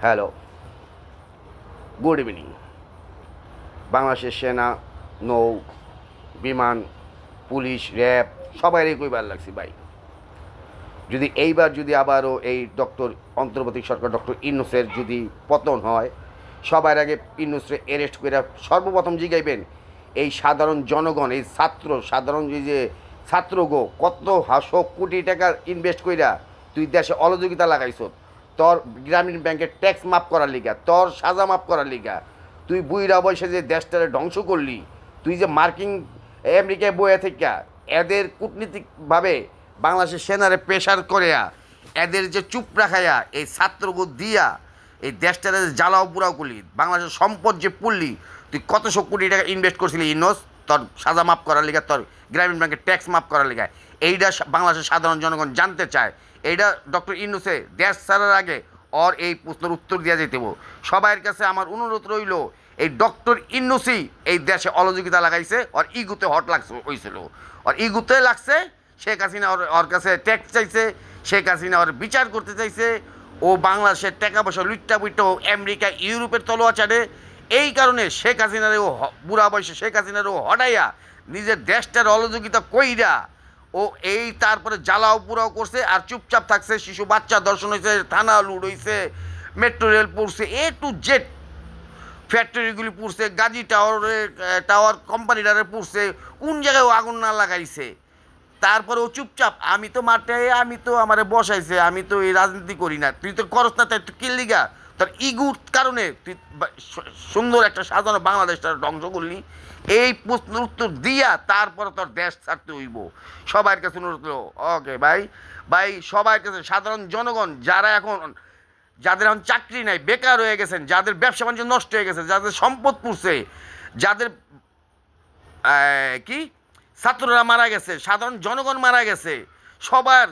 Hello, good evening. বাংলাদেশের সেনা, নৌ, বিমান, পুলিশ, র্যাব সবাইরই কইবার লাগছি ভাই। যদি এইবার যদি আবারও এই অন্তর্বর্তী সরকার ডক্টর ইউনূসের যদি পতন হয়, সবার আগে ইউনূসরে অ্যারেস্ট করে সর্বপ্রথম জিগাইবেন এই সাধারণ জনগণ, এই সাধারণ যে ছাত্রগো কত কোটি টাকা ইনভেস্ট কইরা তুই দেশে অযোগ্যতা লাগাইছ, তোর গ্রামীণ ব্যাংকের ট্যাক্স মাফ করার লিগা, তোর সাজা মাফ করার লিগা, তুই বুইরা বয়সে যে দেশটারে ধ্বংস করলি, তুই যে মার্কিন আমেরিকায় বয়ে থেকে এদের কূটনীতিকভাবে বাংলাদেশের সেনারে প্রেশার করিয়া এদের যে চুপ রাখাইয়া এই ছাত্রগো দিয়া এই দেশটারে জ্বালাও পুরাও করলি, বাংলাদেশের সম্পদ যে পড়লি, তুই কতশো কোটি টাকা ইনভেস্ট করছিলি ইনোস তোর সাজা মাফ করার লিগা, তোর গ্রামীণ ব্যাংকের ট্যাক্স মাফ করার লিগা। এইটা বাংলাদেশের সাধারণ জনগণ জানতে চায়। এইটা ডক্টর ইউনূসে দেশ ছাড়ার আগে ওর এই প্রশ্নের উত্তর দেওয়া যেতে। সবার কাছে আমার অনুরোধ রইল, এই ডক্টর ইউনূসই এই দেশে অযোগ্যতা লাগাইছে, ওর ইগুতে হট লাগছে হয়েছিল, ওর ইগুতে লাগছে। শেখ হাসিনা ওর কাছে ট্যাক্স চাইছে, শেখ হাসিনা ওর বিচার করতে চাইছে। ও বাংলাদেশের টাকা পয়সা লুট্টা বুইট্টা আমেরিকা ইউরোপের তলোয়া চাড়ে। এই কারণে শেখ হাসিনারও বুড়া বয়সে শেখ হাসিনারও হটাইয়া নিজের দেশটার অযোগ্যতা কইরা ও এই তারপরে জ্বালাও পুরাও করছে আর চুপচাপ থাকছে। শিশু বাচ্চা দর্শন হয়েছে, থানা লুট হয়েছে, মেট্রো রেল পড়ছে, এ টু জেড ফ্যাক্টরিগুলি পুড়ছে, গাজী টাওয়ার কোম্পানিটারে পুড়ছে, কোন জায়গায় ও আগুন না লাগাইছে। তারপরে ও চুপচাপ, আমি তো মাঠে, আমি তো আমারে বসাইছে, আমি তো এই রাজনীতি করি না, তুই তো করস না, তাই তুই কিল্লিগা তোর ইগুর কারণে তুই সুন্দর একটা সাজানো বাংলাদেশটা ধ্বংস করলি। এই প্রশ্নের উত্তর দিয়া তারপরে তোর দেশ ছাড়তে হইব। সবার কাছে অনুরোধ। ওকে ভাই, সবার কাছে সাধারণ জনগণ যারা যাদের এখন চাকরি নাই, বেকার হয়ে গেছেন, যাদের ব্যবসা বাণিজ্য নষ্ট হয়ে গেছে, যাদের সম্পদ পুড়ছে, যাদের কি ছাত্ররা মারা গেছে, সাধারণ জনগণ মারা গেছে, সবার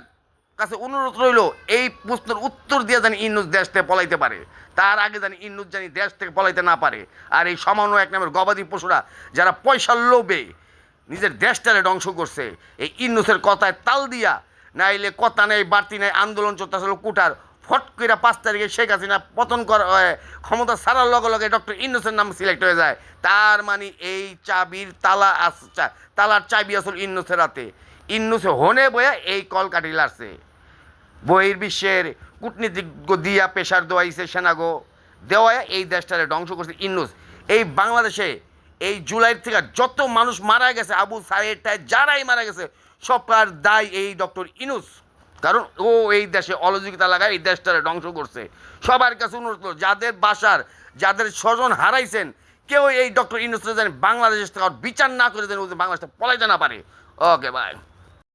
কাছে অনুরোধ রইল এই প্রশ্নের উত্তর দিয়ে জানি ইউনূস দেশ থেকে পলাইতে পারে, তার আগে জানি ইউনূস জানি দেশ থেকে পলাইতে না পারে। আর এই সামান্য এক নামের গবাদি পশুরা যারা পয়সার লোভে নিজের দেশটারে ধ্বংস করছে, এই ইউনূসের কথায় তাল দিয়া, নাইলে কথা নেই বাড়তি নেই, আন্দোলন চলতেছিল কুটার, ফট করে 5 তারিখে শেখ হাসিনা পতন ক্ষমতা ছাড়ার লগে লগে ডক্টর ইউনূসের নাম সিলেক্ট হয়ে যায়। তার মানে এই চাবির তালার চাবি আসলে ইউনূসের হাতে। ইউনূসে হনে বয়া এই কলকাঠি লাগছে, বহির্বিশ্বের কূটনীতিজ্ঞ দিয়া পেশার দোয়াইছে, সেনাগো দেওয়ায় এই দেশটারে ধ্বংস করছে ইউনূস। এই বাংলাদেশে এই জুলাইয়ের থেকে যত মানুষ মারা গেছে, আবু সাইদ যারাই মারা গেছে, সবার দায় এই ডক্টর ইউনূস। কারণ ও এই দেশে অযোগ্যতা লাগায় এই দেশটারে ধ্বংস করছে। সবার কাছে অনুরোধ, যাদের বাসার যাদের স্বজন হারাইছেন, কেউ এই ডক্টর ইউনূসের যেন বাংলাদেশ থেকে বিচার না করে দেন, বাংলাদেশটা পলাইতে না পারে। Okay bye.